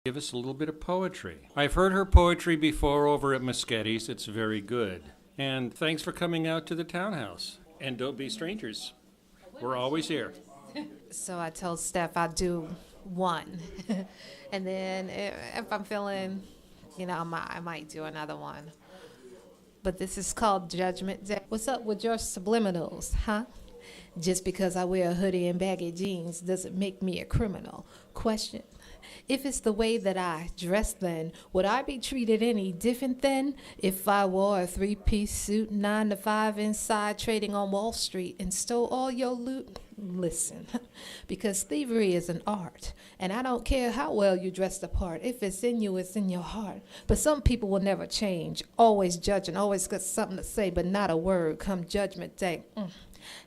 Give us a little bit of poetry. I've heard her poetry before over at Moschetti's. It's very good. And thanks for coming out to the Townhouse. And don't be strangers. We're always here. So I told Steph I'll do one. And then if I'm feeling, I might do another one. But this is called Judgment Day. What's up with your subliminals, huh? Just because I wear a hoodie and baggy jeans doesn't make me a criminal. Question. If it's the way that I dress then, would I be treated any different then if I wore a three-piece suit, 9 to 5 inside, trading on Wall Street and stole all your loot? Listen, because thievery is an art, and I don't care how well you dress the part. If it's in you, it's in your heart. But some people will never change, always judging, always got something to say, but not a word come Judgment Day.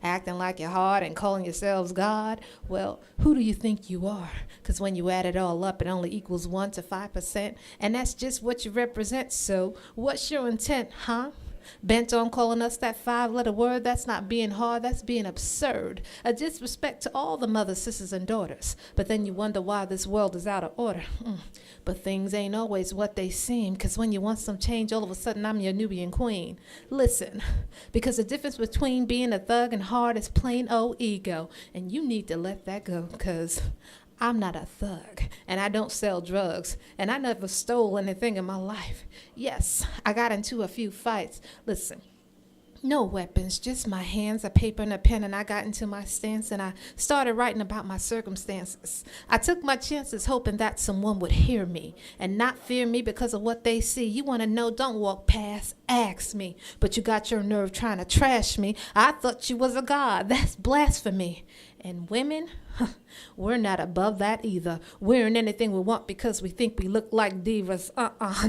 Acting like you're hard and calling yourselves God. Well, who do you think you are? Because when you add it all up, it only equals 1 to 5%, and that's just what you represent. So what's your intent, huh? Bent on calling us that 5-letter word? That's not being hard, that's being absurd. A disrespect to all the mothers, sisters, and daughters. But then you wonder why this world is out of order. But things ain't always what they seem, because when you want some change, all of a sudden I'm your Nubian queen. Listen, because the difference between being a thug and hard is plain old ego, and you need to let that go, because I'm not a thug, and I don't sell drugs, and I never stole anything in my life. Yes, I got into a few fights. Listen, no weapons, just my hands, a paper and a pen, and I got into my stance, and I started writing about my circumstances. I took my chances hoping that someone would hear me and not fear me because of what they see. You want to know, don't walk past, ask me. But you got your nerve trying to trash me. I thought you was a god. That's blasphemy. And women, we're not above that either. Wearing anything we want because we think we look like divas.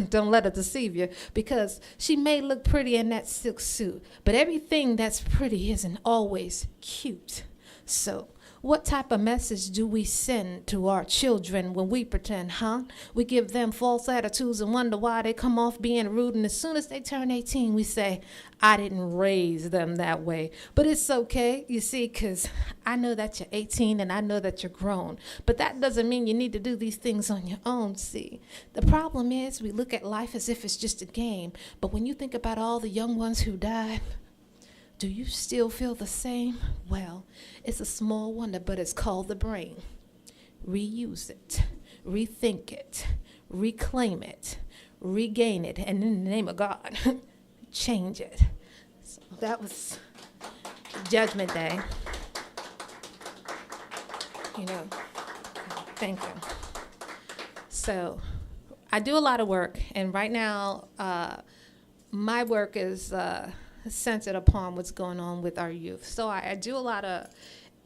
Don't let her deceive you. Because she may look pretty in that silk suit, but everything that's pretty isn't always cute. So what type of message do we send to our children when we pretend, huh? We give them false attitudes and wonder why they come off being rude, and as soon as they turn 18, we say, I didn't raise them that way. But it's okay, you see, because I know that you're 18 and I know that you're grown. But that doesn't mean you need to do these things on your own, see. The problem is we look at life as if it's just a game. But when you think about all the young ones who died, do you still feel the same? Well, it's a small wonder, but it's called the brain. Reuse it, rethink it, reclaim it, regain it, and in the name of God, change it. So that was Judgment Day. Thank you. So I do a lot of work, and right now my work is centered upon what's going on with our youth. So I do a lot of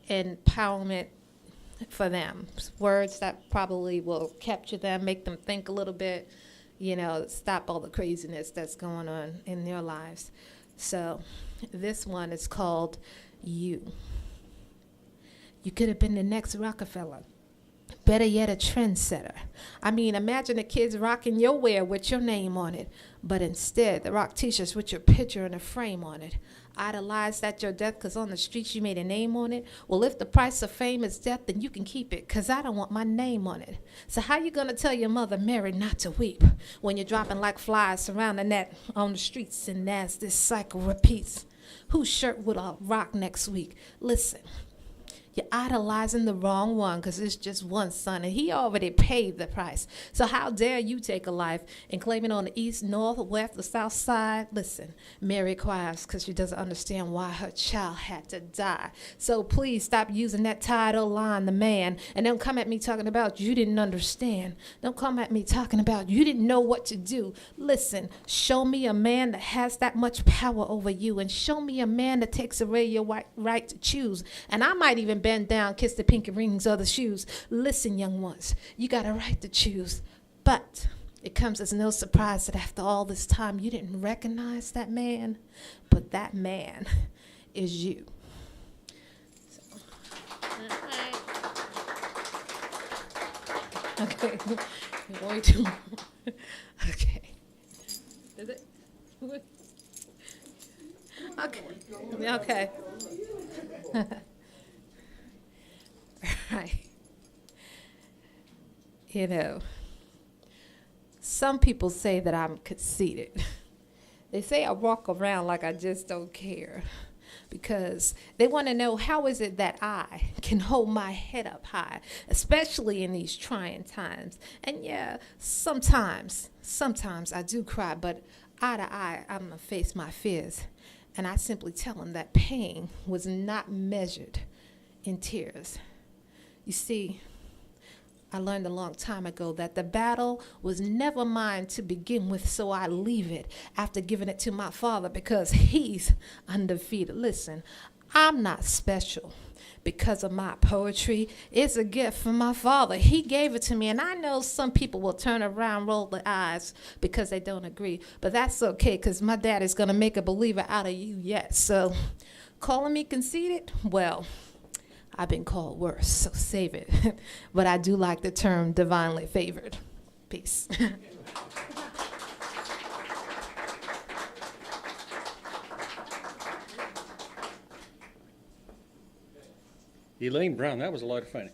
empowerment for them, words that probably will capture them, make them think a little bit, stop all the craziness that's going on in their lives. So this one is called You. You could have been the next Rockefeller. Better yet, a trendsetter. I mean, imagine the kids rocking your wear with your name on it, but instead, they rock t-shirts with your picture and a frame on it. Idolized at your death because on the streets you made a name on it. Well, if the price of fame is death, then you can keep it, because I don't want my name on it. So how you going to tell your mother, Mary, not to weep when you're dropping like flies surrounding that on the streets, and as this cycle repeats? Whose shirt would I rock next week? Listen. You're idolizing the wrong one, because it's just one son, and he already paid the price. So how dare you take a life and claim it on the east, north, west, or south side? Listen, Mary cries because she doesn't understand why her child had to die. So please stop using that title line, the man, and don't come at me talking about you didn't understand. Don't come at me talking about you didn't know what to do. Listen, show me a man that has that much power over you, and show me a man that takes away your right to choose. And I might even bend down, kiss the pinky rings of the shoes. Listen, young ones, you got a right to choose. But it comes as no surprise that after all this time, you didn't recognize that man. But that man is you. So, okay. Way too long. Okay. Is it? Okay. Okay. Right. Some people say that I'm conceited. They say I walk around like I just don't care because they want to know how is it that I can hold my head up high, especially in these trying times. And yeah, sometimes I do cry, but eye to eye, I'm going to face my fears. And I simply tell them that pain was not measured in tears. You see, I learned a long time ago that the battle was never mine to begin with, so I leave it after giving it to my Father because He's undefeated. Listen, I'm not special because of my poetry. It's a gift from my Father. He gave it to me, and I know some people will turn around, roll their eyes because they don't agree, but that's okay because my dad is going to make a believer out of you yet. So calling me conceited, well, I've been called worse, so save it. But I do like the term divinely favored. Peace. Elaine Brown, that was a lot of fun.